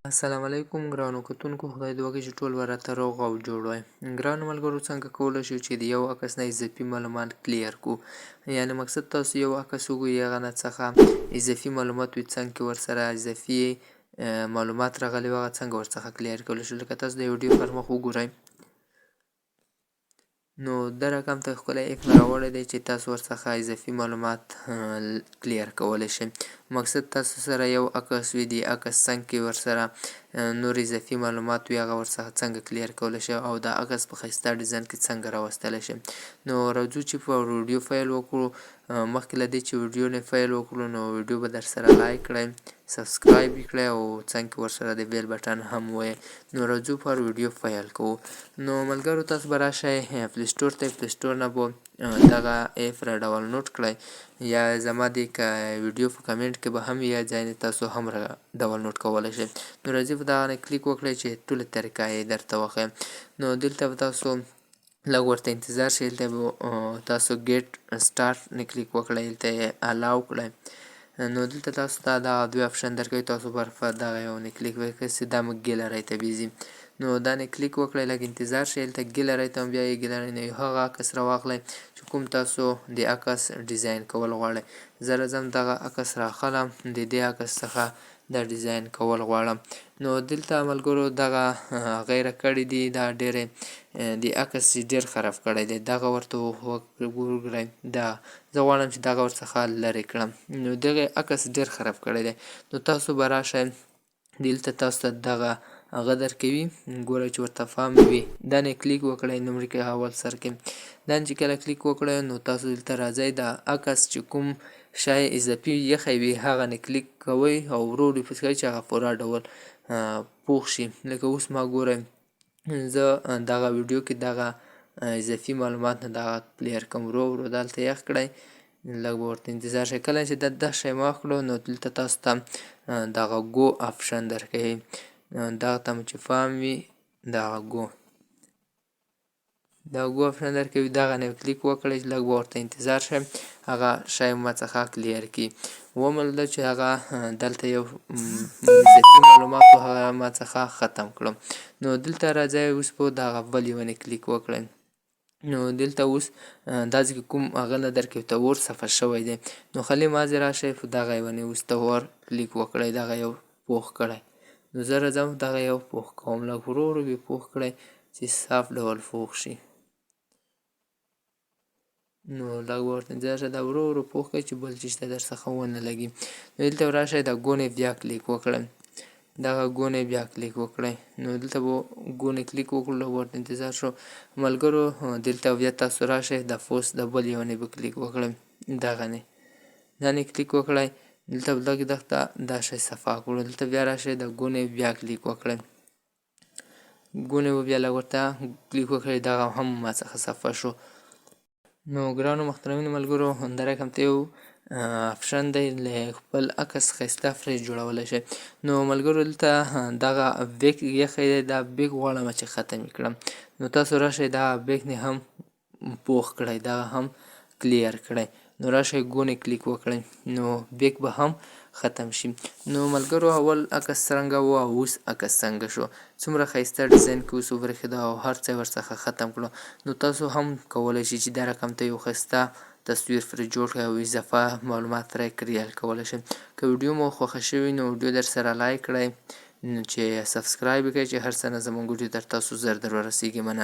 السلام علیکم ګرانو کتونکو، خدای دې وکړي چې ټول به راته روغ او جوړ وای. ګرانو ملګرو، څنګه کولی شو چې د یو عکس نه اضافي معلومات کلیر کړو؟ یعنې مقصد تاسو یو عکس وګورئ، هغه نه څخه اضافي معلومات وي، څنګ کې ورسره اضافي معلومات راغلي وي، هغه څنګه ورڅخه کلیر کولی شو؟ لکه تاسو د ویډیو پر مخ وګورئ، نو دا رقم ته ښکلی ایپ مې راوړی دی چې تاسو ورڅخه اضافي معلومات کلیر کولی شئ. مقصد تاسو سره یو عکس وي، د عکس څنګ کې ورسره نور اضافي معلومات وي، هغه ورڅخه څنګه کلیر کولی شئ او د عکس په ښایسته ډیزاین کې څنګه راوستلی شئ. نو راځو چې په ویډیو فایل وکړو. مخکې له دې چې ویډیو نه فایل وکړو، نو ویډیو به در سره لایک کړئ، سبسکرایب یې کړئ او څنګ کې ورسره د بیل بټن هم ووایئ. نو راځو پر ویډیو فایل کوو. نو ملګرو، تاسو به راشئ پلی سټور ته، پلی سټور نه به دغه ایپ را ډاونلوډ کړئ، یا زما د ویډیو په کمنټ کې به هم وي، یا ځای نه تاسو هم را ډاونلوډ کولی شئ. نو راځئ په دغه نه کلیک وکړئ چې ټوله طریقه یې درته وښیم. نو دلته به تاسو لږ ورته انتظار شئ، دلته به تاسو ګیټ سټارټ نه کلیک وکړئ، دلته یې الاو کړئ. نو دلته تاسو ته دغه دوی آپشن درکوي، تاسو به په دغه یو نه کلیک وکړئ چې دا مو ګیلرۍ ته بيځي. نو دا نه کلیک وکړئ، لږ انتظار شئ، دلته ګیلرۍ ته هم بیایي، ګیلرۍ نه یو هغه عکس راواخلئ چې کوم تاسو د عکس ډیزاین کول غواړئ. زه راځم دغه عکس راخلم، د دې عکس څخه دا ډیزاین کول غواړم. نو دلته ملګرو دغه غیره کړي دي، دا ډېرې د عکس ډېر خراب کړی دی، دغه ورته وګورئ. دا زه غواړم چې دغه ورڅخه لرې کړم. نو دغه عکس ډېر خراب کړی دی. نو تاسو به راشئ، دلته تاسو ته دغه هغه درکوي، ګورئ چې ورته پام وي. دا نه کلیک وکړئ لومړي کې اول سر کې. دا چې کله کلیک وکړئ، نو تاسو دلته راځئ، د عکس چې کوم شی اضافي ایښی وي هغه نه کلیک کوئ او ورو ورو یې پسې کوئ چې هغه پوره ډول پوخ شي. لکه اوس ما ګورئ، زه دغه ویډیو کې دغه اضافي معلومات نه دغه کلیر کوم. ورو ورو دلته یخ کړئ، لږ به ورته انتظار شئ. کله چې دا شی مات کړو، نو دلته تاسو ته دغه ګو آپشن درکوي، دغه ته مو چې پام وي، دغه ګو آپشن درکوي، دغه نه کلیک وکړئ، لږ به ورته انتظار شئ، هغه شی ما څخه کلیر کړي. ومل ده چې هغه دلته یو اضافي معلومات و، هغه ما څخه ختم کړم. نو دلته راځئ، اوس په دغه بل یوه نه کلیک وکړئ. نو دلته اوس دا ځای کې کوم هغه نه درکوي، ته ور صفحه شوی دی. نو خلي مازې راشئ، په دغه یوه نه اوس ته ور کلیک وکړئ، دغه یو پوخ کړی. نو زه راځم دغه یو پوخ کوم، لږ ورو ورو یې پوخ کړئ چې صاف ډول پوخ شي. نو لږ به ورته انتظار شئ، دا ورو ورو پوخ کړئ چې بل چیز ته درڅخه ونه لګي. نو دلته به راشئ، د ګو نه بیا کلیک وکړئ، دغه ګو نه بیا کلیک وکړئ. نو دلته به ګو نه کلیک وکړو، لږ ورته انتظار شو. ملګرو دلته بیا تاسو راشئ، د پوسټ د بل یو نه به کلیک وکړئ، دغه نه دا نه کلیک وکړئ. دلته به لږ دغه دا شی صفا کړو، دلته بیا راشئ، د ګو نه بیا کلیک وکړئ، ګو نه به بیا لږ ورته کلیک وکړئ، دغه هم ما څخه صفا شو. نو ګرانو محترمینو ملګرو، دا رقم ته یو آپشن دی، له خپل عکس ښایسته فرش جوړولی شئ. نو ملګرو دلته دغه بیک ایښی دی، دا بیک غواړم چې ختم یې کړم. نو تاسو راشئ، دغه بیک نه هم پوخ کړئ، دغه هم کلیر کړئ. نو راشئ ګو نه کلیک وکړئ، نو بیک به هم ختم شي. نو ملګرو اول عکس څرنګه و او اوس عکس څنګه شو؟ څومره ښایسته ډیزاین کې اوس وبرېښېده او هر څه یې ورڅخه ختم کړو. نو تاسو هم کولی شئ چې دا رقم ته یو ښایسته تصویر پرې جوړ کړئ او اضافه معلومات ترې کلیر کولی شئ. که ویډیو مو خوښه شوې نو ویډیو در سره لایک کړئ، چې سبسکرایب یې کړئ چې هر څه نه زموږ ویډیو تر تاسو زر در ورسیږي. مننه.